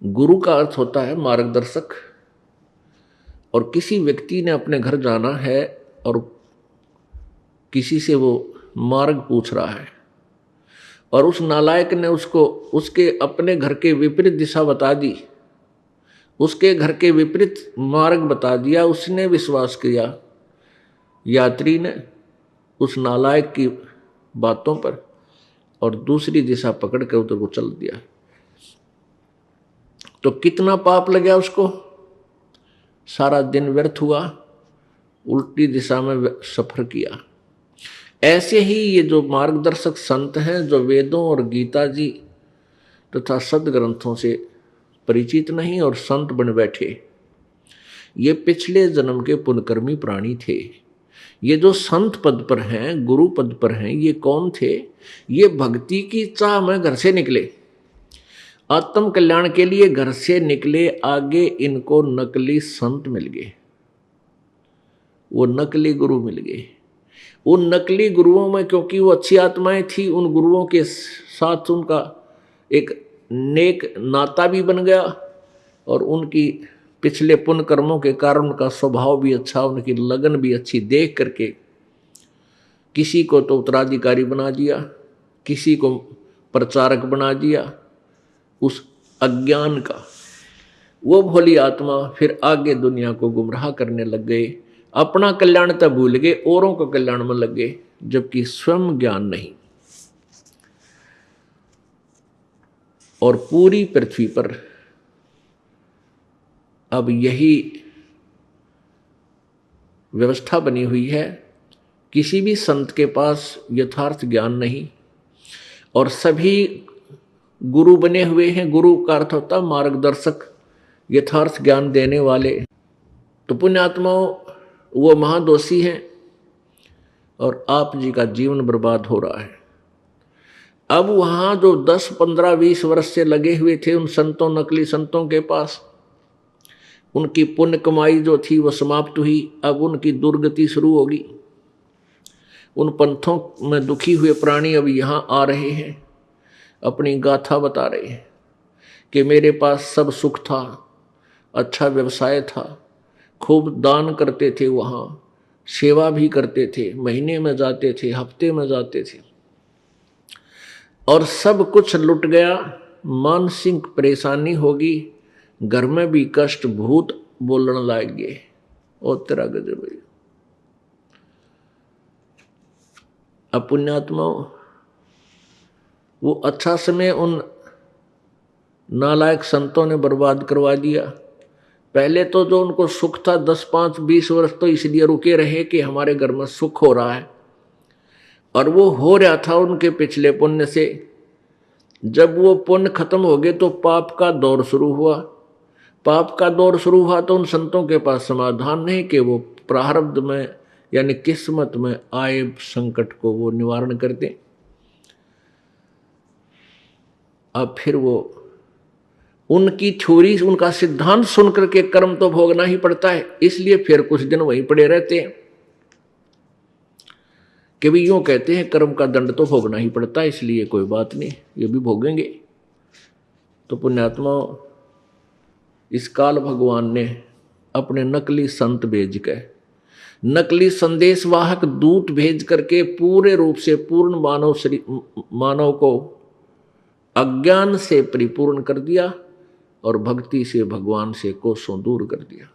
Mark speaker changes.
Speaker 1: गुरु का अर्थ होता है मार्गदर्शक। और किसी व्यक्ति ने अपने घर जाना है और किसी से वो मार्ग पूछ रहा है और उस नालायक ने उसको उसके अपने घर के विपरीत दिशा बता दी, उसके घर के विपरीत मार्ग बता दिया, उसने विश्वास किया यात्री ने उस नालायक की बातों पर और दूसरी दिशा पकड़ कर उधर को चल दिया, तो कितना पाप लगा उसको, सारा दिन व्यर्थ हुआ, उल्टी दिशा में सफर किया। ऐसे ही ये जो मार्गदर्शक संत हैं, जो वेदों और गीता जी तथा सदग्रंथों से परिचित नहीं और संत बन बैठे, ये पिछले जन्म के पुण्यकर्मी प्राणी थे। ये जो संत पद पर हैं, गुरु पद पर हैं, ये कौन थे? ये भक्ति की चाह में घर से निकले, आत्म कल्याण के लिए घर से निकले। आगे इनको नकली संत मिल गए, वो नकली गुरु मिल गए। उन नकली गुरुओं में क्योंकि वो अच्छी आत्माएं थी, उन गुरुओं के साथ उनका एक नेक नाता भी बन गया और उनकी पिछले पुण्य कर्मों के कारण उनका स्वभाव भी अच्छा, उनकी लगन भी अच्छी देख करके किसी को तो उत्तराधिकारी बना दिया, किसी को प्रचारक बना दिया उस अज्ञान का। वो भोली आत्मा फिर आगे दुनिया को गुमराह करने लग गए, अपना कल्याण तब भूल गए, औरों का कल्याण में लग गए, जबकि स्वयं ज्ञान नहीं। और पूरी पृथ्वी पर अब यही व्यवस्था बनी हुई है, किसी भी संत के पास यथार्थ ज्ञान नहीं और सभी गुरु बने हुए हैं। गुरु का अर्थ होता है मार्गदर्शक, यथार्थ ज्ञान देने वाले। तो पुण्यात्माओं, वो महादोषी हैं और आप जी का जीवन बर्बाद हो रहा है। अब वहां जो 10, 15, 20 वर्ष से लगे हुए थे उन संतों, नकली संतों के पास, उनकी पुण्य कमाई जो थी वो समाप्त हुई। अब उनकी दुर्गति शुरू होगी। उन पंथों में दुखी हुए प्राणी अब यहां आ रहे हैं, अपनी गाथा बता रहे हैं कि मेरे पास सब सुख था, अच्छा व्यवसाय था, खूब दान करते थे, वहाँ सेवा भी करते थे, महीने में जाते थे, हफ्ते में जाते थे, और सब कुछ लुट गया। मानसिक परेशानी होगी, घर में भी कष्ट, भूत बोलने लग गए, और तेरा गजब है। अब पुण्यात्माओं, वो अच्छा समय उन नालायक संतों ने बर्बाद करवा दिया। पहले तो जो उनको सुख था 10, 5, 20 वर्ष तो इसलिए रुके रहे कि हमारे घर में सुख हो रहा है, और वो हो रहा था उनके पिछले पुण्य से। जब वो पुण्य खत्म हो गए तो पाप का दौर शुरू हुआ। पाप का दौर शुरू हुआ तो उन संतों के पास समाधान नहीं कि वो प्रारब्ध में यानी किस्मत में आए संकट को वो निवारण कर दें। अब फिर वो उनकी थ्योरी, उनका सिद्धांत सुनकर के कर्म तो भोगना ही पड़ता है, इसलिए फिर कुछ दिन वहीं पड़े रहते हैं कि भी यूं कहते हैं कर्म का दंड तो भोगना ही पड़ता है, इसलिए कोई बात नहीं, ये भी भोगेंगे। तो पुण्यात्मा, इस काल भगवान ने अपने नकली संत भेज के, नकली संदेश वाहक दूत भेज करके पूरे रूप से पूर्ण मानव को अज्ञान से परिपूर्ण कर दिया और भक्ति से भगवान से कोसों दूर कर दिया।